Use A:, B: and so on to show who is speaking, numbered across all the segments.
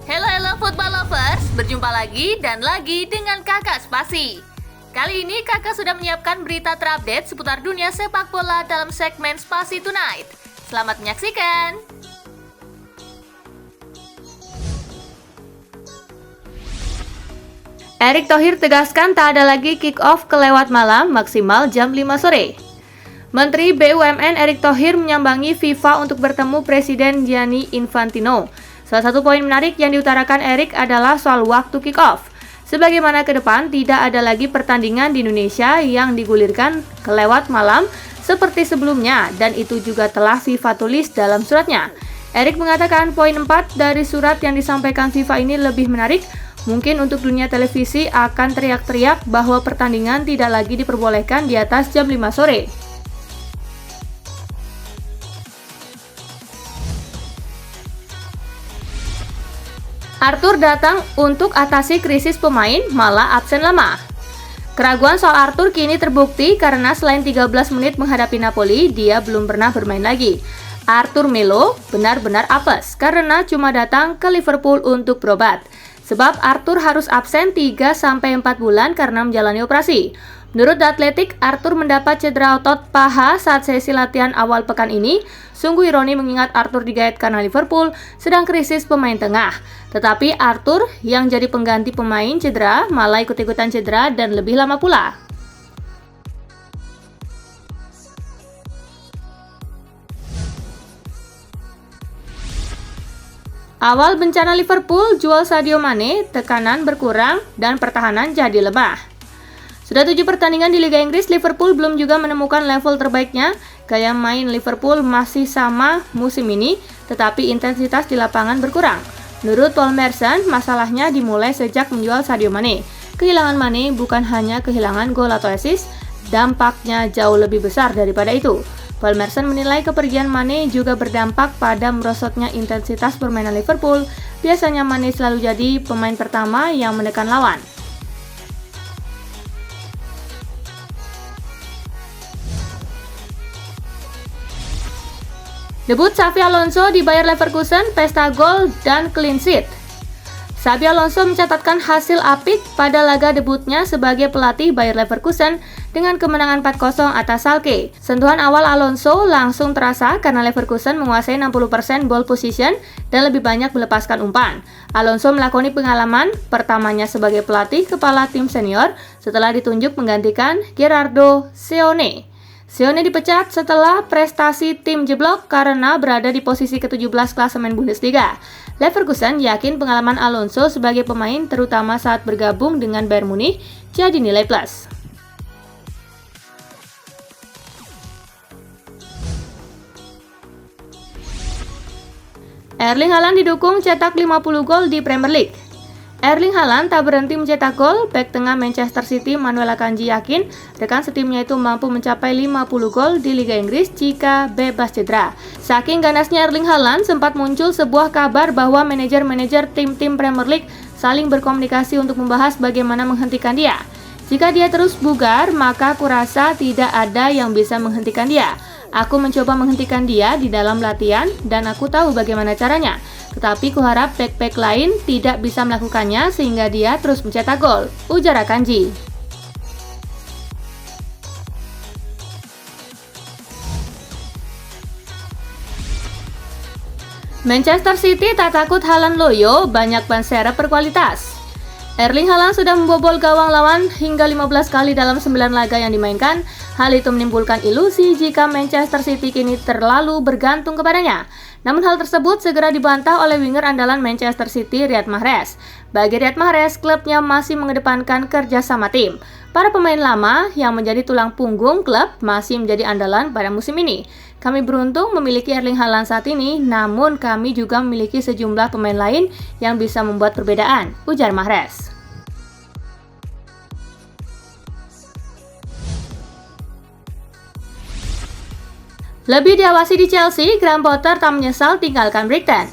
A: Halo football lovers, berjumpa lagi dan lagi dengan Kakak Spasi. Kali ini Kakak sudah menyiapkan berita terupdate seputar dunia sepak bola dalam segmen Spasi Tonight. Selamat menyaksikan. Erick Thohir tegaskan tak ada lagi kick-off kelewat malam maksimal jam 5 sore. Menteri BUMN Erick Thohir menyambangi FIFA untuk bertemu Presiden Gianni Infantino. Salah satu poin menarik yang diutarakan Erick adalah soal waktu kick-off. Sebagaimana ke depan tidak ada lagi pertandingan di Indonesia yang digulirkan kelewat malam seperti sebelumnya, dan itu juga telah FIFA tulis dalam suratnya. Erick mengatakan poin 4 dari surat yang disampaikan FIFA ini lebih menarik. Mungkin untuk dunia televisi akan teriak-teriak bahwa pertandingan tidak lagi diperbolehkan di atas jam 5 sore. Arthur datang untuk atasi krisis pemain, malah absen lama. Keraguan soal Arthur kini terbukti karena selain 13 menit menghadapi Napoli, dia belum pernah bermain lagi. Arthur Melo benar-benar apes karena cuma datang ke Liverpool untuk berobat. Sebab Arthur harus absen 3-4 bulan karena menjalani operasi. Menurut The Athletic, Arthur mendapat cedera otot paha saat sesi latihan awal pekan ini. Sungguh ironi mengingat Arthur digait karena Liverpool sedang krisis pemain tengah. Tetapi Arthur yang jadi pengganti pemain cedera malah ikut-ikutan cedera dan lebih lama pula. Awal bencana Liverpool jual Sadio Mane, tekanan berkurang dan pertahanan jadi lemah. Sudah 7 pertandingan di Liga Inggris, Liverpool belum juga menemukan level terbaiknya. Gaya main Liverpool masih sama musim ini, tetapi intensitas di lapangan berkurang. Menurut Paul Merson, masalahnya dimulai sejak menjual Sadio Mane. Kehilangan Mane bukan hanya kehilangan gol atau assist, dampaknya jauh lebih besar daripada itu. Paul Merson menilai kepergian Mane juga berdampak pada merosotnya intensitas permainan Liverpool. Biasanya Mane selalu jadi pemain pertama yang menekan lawan. Debut Xabi Alonso di Bayer Leverkusen, pesta gol dan clean sheet. Xabi Alonso mencatatkan hasil apik pada laga debutnya sebagai pelatih Bayer Leverkusen dengan kemenangan 4-0 atas Schalke. Sentuhan awal Alonso langsung terasa karena Leverkusen menguasai 60% ball position dan lebih banyak melepaskan umpan. Alonso melakoni pengalaman pertamanya sebagai pelatih kepala tim senior setelah ditunjuk menggantikan Gerardo Seoane. Seoane dipecat setelah prestasi tim jeblok karena berada di posisi ke-17 klasemen Bundesliga. Leverkusen yakin pengalaman Alonso sebagai pemain terutama saat bergabung dengan Bayern Munich jadi nilai plus. Erling Haaland didukung cetak 50 gol di Premier League. Erling Haaland tak berhenti mencetak gol. Bek tengah Manchester City Manuel Akanji yakin rekan setimnya itu mampu mencapai 50 gol di Liga Inggris jika bebas cedera. Saking ganasnya Erling Haaland, sempat muncul sebuah kabar bahwa manajer-manajer tim-tim Premier League saling berkomunikasi untuk membahas bagaimana menghentikan dia. Jika dia terus bugar, maka kurasa tidak ada yang bisa menghentikan dia. Aku mencoba menghentikan dia di dalam latihan dan aku tahu bagaimana caranya. Tetapi kuharap bek-bek lain tidak bisa melakukannya sehingga dia terus mencetak gol, ujar Akanji. Manchester City tak takut Haaland loyo, banyak ban serep berkualitas. Erling Haaland sudah membobol gawang lawan hingga 15 kali dalam 9 laga yang dimainkan. Hal itu menimbulkan ilusi jika Manchester City kini terlalu bergantung kepadanya. Namun hal tersebut segera dibantah oleh winger andalan Manchester City, Riyad Mahrez. Bagi Riyad Mahrez, klubnya masih mengedepankan kerja sama tim. Para pemain lama yang menjadi tulang punggung klub masih menjadi andalan pada musim ini. Kami beruntung memiliki Erling Haaland saat ini, namun kami juga memiliki sejumlah pemain lain yang bisa membuat perbedaan, ujar Mahrez. Lebih diawasi di Chelsea, Graham Potter tak menyesal tinggalkan Brighton.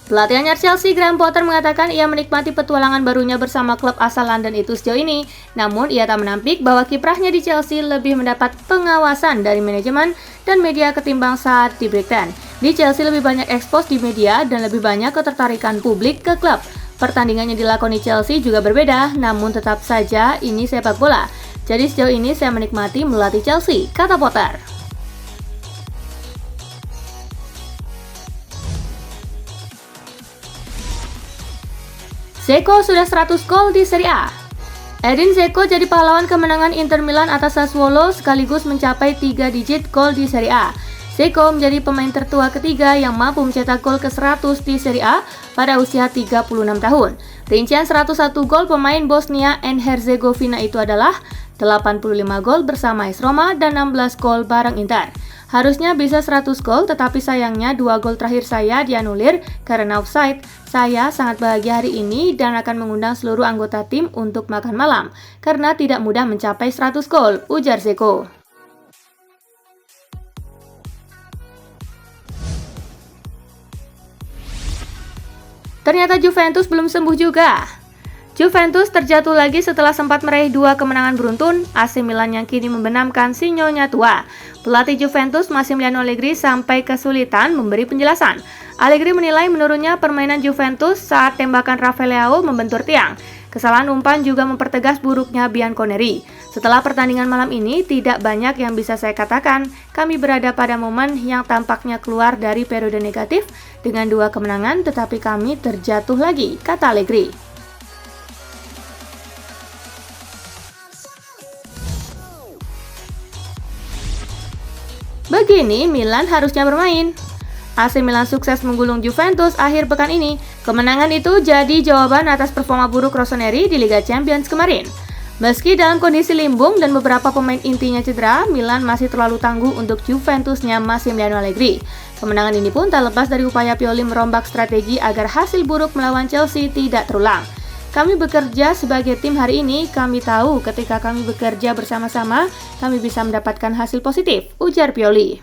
A: Pelatih anyar Chelsea, Graham Potter mengatakan ia menikmati petualangan barunya bersama klub asal London itu sejauh ini. Namun ia tak menampik bahwa kiprahnya di Chelsea lebih mendapat pengawasan dari manajemen dan media ketimbang saat di Brighton. Di Chelsea lebih banyak ekspos di media dan lebih banyak ketertarikan publik ke klub. Pertandingan yang dilakoni Chelsea juga berbeda, namun tetap saja ini sepak bola. Jadi sejauh ini saya menikmati melatih Chelsea, kata Potter. Dzeko sudah 100 gol di Serie A. Edin Dzeko jadi pahlawan kemenangan Inter Milan atas Sassuolo sekaligus mencapai 3 digit gol di Serie A. Dzeko menjadi pemain tertua ketiga yang mampu mencetak gol ke-100 di Serie A pada usia 36 tahun. Rincian 101 gol pemain Bosnia and Herzegovina itu adalah 85 gol bersama AS Roma dan 16 gol bareng Inter. Harusnya bisa 100 gol, tetapi sayangnya 2 gol terakhir saya dianulir karena offside. Saya sangat bahagia hari ini dan akan mengundang seluruh anggota tim untuk makan malam, karena tidak mudah mencapai 100 gol, ujar Dzeko. Ternyata Juventus belum sembuh juga. Juventus terjatuh lagi setelah sempat meraih 2 kemenangan beruntun. AC Milan yang kini membenamkan si nyonya tua. Pelatih Juventus Massimiliano Allegri sampai kesulitan memberi penjelasan. Allegri menilai menurunnya permainan Juventus saat tembakan Rafael Leao membentur tiang. Kesalahan umpan juga mempertegas buruknya Bianconeri. Setelah pertandingan malam ini, tidak banyak yang bisa saya katakan. Kami berada pada momen yang tampaknya keluar dari periode negatif dengan 2 kemenangan, tetapi kami terjatuh lagi, kata Allegri. Begini Milan harusnya bermain. AC Milan sukses menggulung Juventus akhir pekan ini. Kemenangan itu jadi jawaban atas performa buruk Rossoneri di Liga Champions kemarin. Meski dalam kondisi limbung dan beberapa pemain intinya cedera, Milan masih terlalu tangguh untuk Juventusnya Massimiliano Allegri. Kemenangan ini pun tak lepas dari upaya Pioli merombak strategi agar hasil buruk melawan Chelsea tidak terulang. Kami bekerja sebagai tim hari ini, kami tahu ketika kami bekerja bersama-sama, kami bisa mendapatkan hasil positif, ujar Pioli.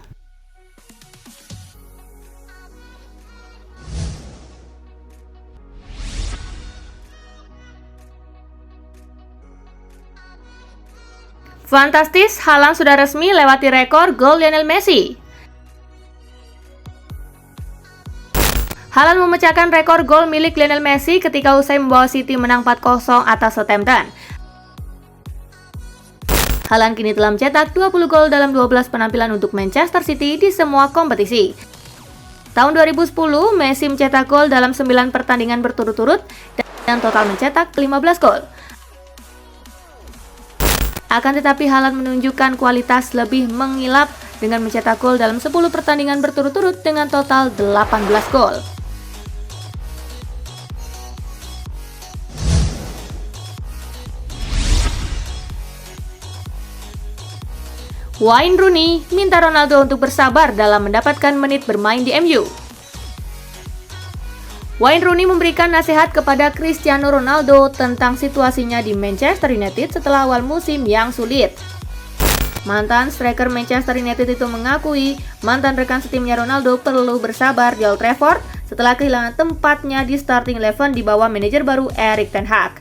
A: Fantastis, Haaland sudah resmi lewati rekor gol Lionel Messi. Haaland memecahkan rekor gol milik Lionel Messi ketika usai membawa City menang 4-0 atas Southampton. Haaland kini telah mencetak 20 gol dalam 12 penampilan untuk Manchester City di semua kompetisi. Tahun 2010, Messi mencetak gol dalam 9 pertandingan berturut-turut dan total mencetak 15 gol. Akan tetapi Haaland menunjukkan kualitas lebih mengilap dengan mencetak gol dalam 10 pertandingan berturut-turut dengan total 18 gol. Wayne Rooney minta Ronaldo untuk bersabar dalam mendapatkan menit bermain di MU. Wayne Rooney memberikan nasihat kepada Cristiano Ronaldo tentang situasinya di Manchester United setelah awal musim yang sulit. Mantan striker Manchester United itu mengakui mantan rekan setimnya Ronaldo perlu bersabar di Old Trafford setelah kehilangan tempatnya di starting 11 di bawah manajer baru Erik ten Hag.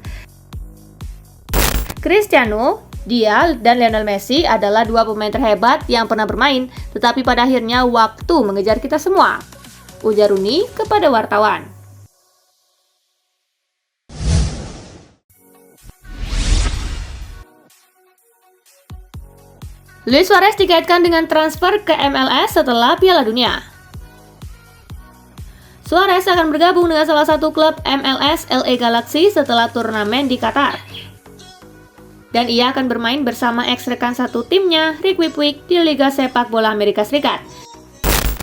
A: Cristiano, dia dan Lionel Messi adalah 2 pemain terhebat yang pernah bermain, tetapi pada akhirnya waktu mengejar kita semua, ujar Rooney kepada wartawan. Luis Suarez dikaitkan dengan transfer ke MLS setelah Piala Dunia. Suarez akan bergabung dengan salah satu klub MLS LA Galaxy setelah turnamen di Qatar. Dan ia akan bermain bersama ex-rekan satu timnya, Rick Whipwick, di Liga Sepak Bola Amerika Serikat.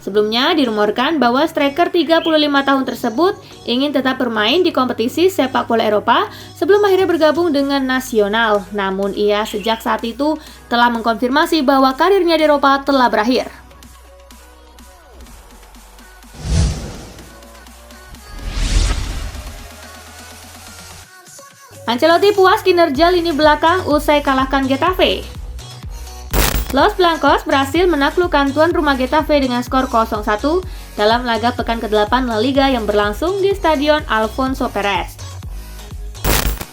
A: Sebelumnya dirumorkan bahwa striker 35 tahun tersebut ingin tetap bermain di kompetisi sepak bola Eropa sebelum akhirnya bergabung dengan Nacional. Namun ia sejak saat itu telah mengkonfirmasi bahwa karirnya di Eropa telah berakhir. Ancelotti puas kinerja lini belakang usai kalahkan Getafe. Los Blancos berhasil menaklukkan tuan rumah Getafe dengan skor 0-1 dalam laga pekan ke-8 La Liga yang berlangsung di Stadion Alfonso Perez.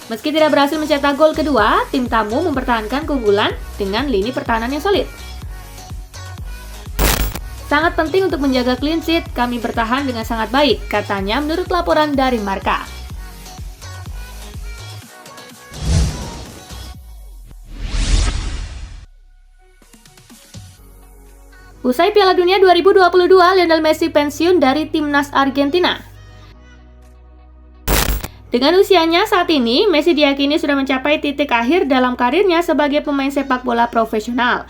A: Meski tidak berhasil mencetak gol kedua, tim tamu mempertahankan keunggulan dengan lini pertahanan yang solid. Sangat penting untuk menjaga clean sheet, kami bertahan dengan sangat baik, katanya menurut laporan dari Marca. Usai Piala Dunia 2022, Lionel Messi pensiun dari timnas Argentina. Dengan usianya saat ini, Messi diyakini sudah mencapai titik akhir dalam karirnya sebagai pemain sepak bola profesional.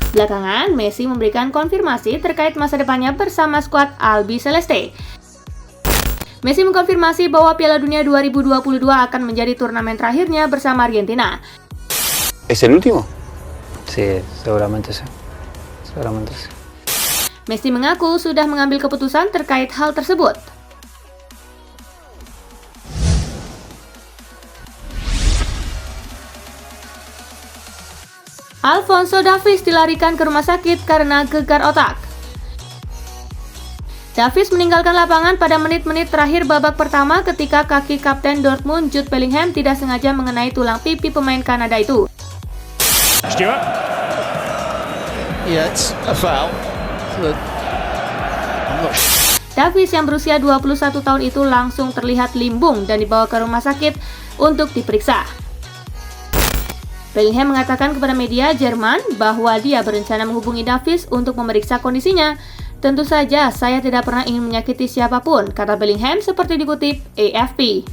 A: Belakangan, Messi memberikan konfirmasi terkait masa depannya bersama skuad Albiceleste. Messi mengkonfirmasi bahwa Piala Dunia 2022 akan menjadi turnamen terakhirnya bersama Argentina.
B: ¿Es el último?
C: Sí, seguramente sí.
A: Messi mengaku sudah mengambil keputusan terkait hal tersebut. Alphonso Davies dilarikan ke rumah sakit karena gegar otak. Davies meninggalkan lapangan pada menit-menit terakhir babak pertama ketika kaki kapten Dortmund Jude Bellingham tidak sengaja mengenai tulang pipi pemain Kanada itu.
D: Stuart? Yeah, it's a foul.
A: Davies yang berusia 21 tahun itu langsung terlihat limbung dan dibawa ke rumah sakit untuk diperiksa. Bellingham mengatakan kepada media Jerman bahwa dia berencana menghubungi Davies untuk memeriksa kondisinya. Tentu saja, saya tidak pernah ingin menyakiti siapapun, kata Bellingham seperti dikutip AFP.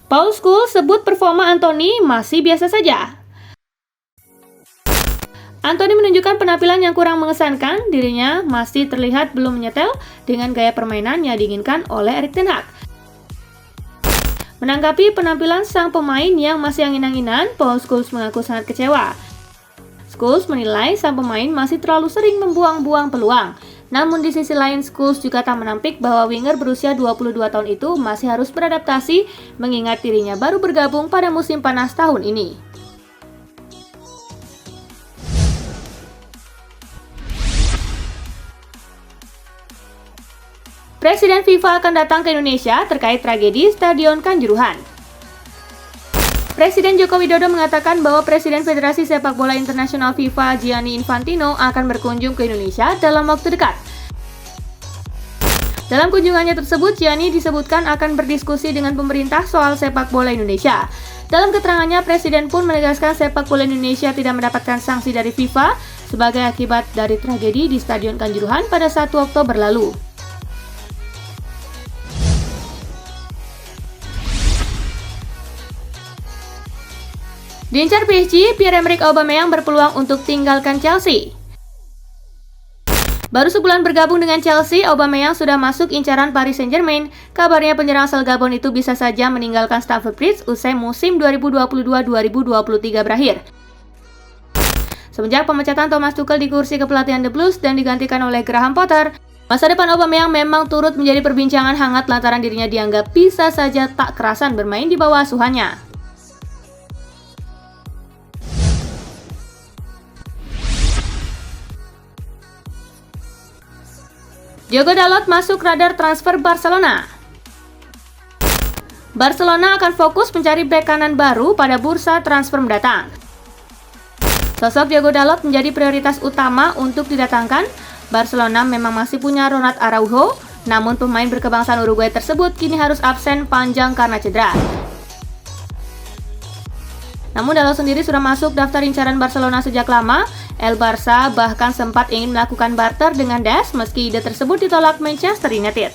A: Paul Scholes sebut performa Anthony masih biasa saja. Anthony menunjukkan penampilan yang kurang mengesankan, dirinya masih terlihat belum menyetel dengan gaya permainan yang diinginkan oleh Erik ten Hag. Menanggapi penampilan sang pemain yang masih angin-anginan, Paul Scholes mengaku sangat kecewa. Scholes menilai sang pemain masih terlalu sering membuang-buang peluang. Namun di sisi lain, Scholes juga tak menampik bahwa winger berusia 22 tahun itu masih harus beradaptasi mengingat dirinya baru bergabung pada musim panas tahun ini. Presiden FIFA akan datang ke Indonesia terkait tragedi Stadion Kanjuruhan. Presiden Joko Widodo mengatakan bahwa Presiden Federasi Sepak Bola Internasional FIFA Gianni Infantino akan berkunjung ke Indonesia dalam waktu dekat. Dalam kunjungannya tersebut, Gianni disebutkan akan berdiskusi dengan pemerintah soal sepak bola Indonesia. Dalam keterangannya, Presiden pun menegaskan sepak bola Indonesia tidak mendapatkan sanksi dari FIFA sebagai akibat dari tragedi di Stadion Kanjuruhan pada 1 Oktober lalu. Diincar PSG, Pierre-Emerick Aubameyang berpeluang untuk tinggalkan Chelsea. Baru sebulan bergabung dengan Chelsea, Aubameyang sudah masuk incaran Paris Saint-Germain. Kabarnya penyerang asal Gabon itu bisa saja meninggalkan Stamford Bridge usai musim 2022-2023 berakhir. Semenjak pemecatan Thomas Tuchel di kursi kepelatihan The Blues dan digantikan oleh Graham Potter, masa depan Aubameyang memang turut menjadi perbincangan hangat lantaran dirinya dianggap bisa saja tak kerasan bermain di bawah asuhannya. Diogo Dalot masuk radar transfer Barcelona. Barcelona akan fokus mencari bek kanan baru pada bursa transfer mendatang. Sosok Diogo Dalot menjadi prioritas utama untuk didatangkan. Barcelona memang masih punya Ronald Araujo, namun pemain berkebangsaan Uruguay tersebut kini harus absen panjang karena cedera. Namun Dalot sendiri sudah masuk daftar incaran Barcelona sejak lama. El Barça bahkan sempat ingin melakukan barter dengan Des meski ide tersebut ditolak Manchester United.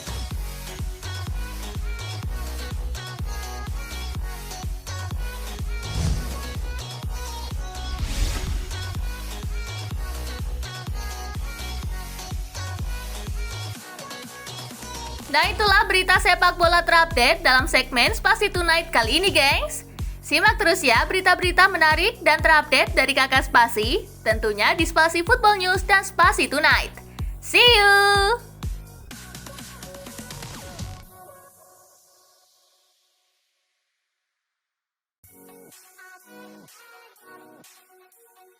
A: Nah, itulah berita sepak bola terupdate dalam segmen Spasi Tonight kali ini, gengs. Simak terus ya berita-berita menarik dan terupdate dari Kakak Spasi, tentunya di Spasi Football News dan Spasi Tonight. See you!